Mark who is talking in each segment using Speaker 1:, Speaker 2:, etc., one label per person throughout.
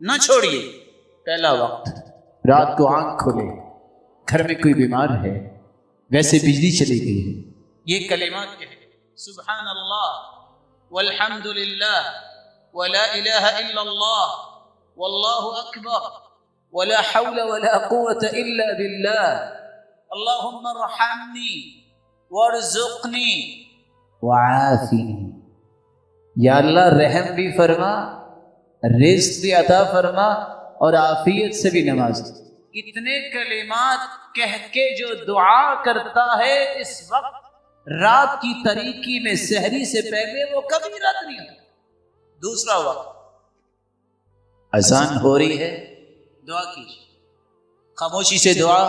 Speaker 1: न छोड़िए। पहला वक्त, रात को आंख खोले, घर में कोई बीमार है, वैसे बिजली चली गई है, ये कलिमात कहे, सुभान अल्लाह वल्हम्दुलिल्लाह वला इलाहा इल्लल्लाह वल्लाहु अकबर वला हौला वला कुव्वता इल्ला बिल्लाह अल्लाहुम्मा अर्हमनी वर्ज़ुक़नी वआफ़िनी। या अल्लाह रहम भी फरमा, रिज़्क़ भी अता फरमा और आफियत से भी नवाज। इतने कलिमात कह के जो दुआ करता है इस वक्त रात की तारीकी में सहरी से पहले, वो कभी रद्द नहीं होता। दूसरा वक्त, अज़ान हो रही है, दुआ कीजिए, खामोशी से दुआ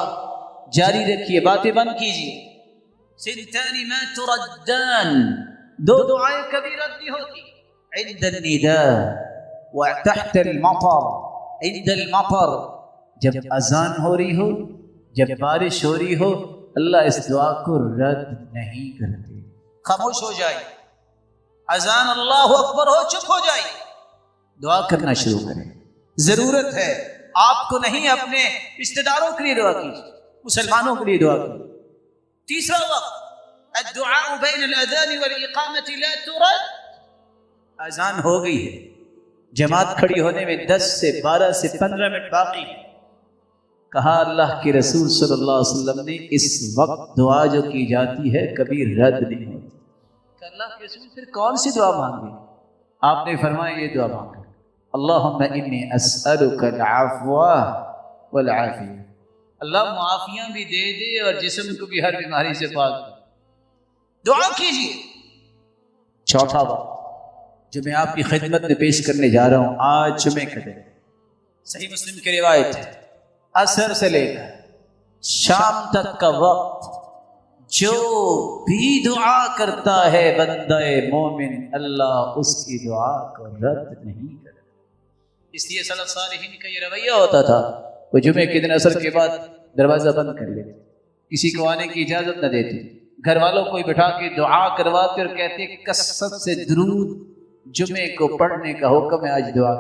Speaker 1: जारी रखिए, बातें बंद कीजिए। सिंतानी मा तुरद्दान, दो दुआएं कभी रद्द नहीं होती। इंदल निदा व तहतल मतर, इंदल मतर, जब अजान हो रही हो, जब बारिश हो रही हो, अल्लाह इस दुआ को रद्द नहीं करते। खामोश हो जाए, अजान अल्लाहु अकबर हो, चुप हो जाए, दुआ करना शुरू करें। जरूरत है आपको नहीं, अपने रिश्तेदारों के लिए दुआ कीजिए, मुसलमानों के लिए दुआ कीजिए। तीसरा वक्त, अद्दुआ बैन अल-अज़ान वल इक़ामति ला तुरद। अजान हो गई है, जमात खड़ी होने में 10 से 12 से 15 मिनट बाकी है। कहा अल्लाह के रसूल सल्लल्लाहु अलैहि वसल्लम ने, इस वक्त दुआ जो की जाती है कभी रद्द नहीं होती। अल्लाह के रसूल फिर कौन सी दुआ मांगे? आपने फरमाया ये दुआ मांगे, अल्लाहुम्मा इन्नी अस्अलुकल अफ़्वा वल आफ़िया। अल्लाह मुआफियां भी दे दे और जिस्म को भी हर बीमारी से पाक दे। दुआ कीजिए। चौथा वक्त जो मैं आपकी खिदमत में पेश करने जा रहा हूं आज जुमे का दिन, सही मुस्लिम की रिवायत है, असर से लेकर शाम तक का वक्त जो भी दुआ करता है बंदे मोमिन, अल्लाह उसकी दुआ को रद्द नहीं करता। इसलिए सलफ सालिहीन का ये रवैया होता था, वो जुमे के दिन असर के बाद दरवाजा बंद कर लेते, किसी को आने की इजाजत न देते, घर वालों को बिठा के दुआ करवाते और कहते कसरत से दुरूद जुमे को पढ़ने का हुक्म है, आज दुआ।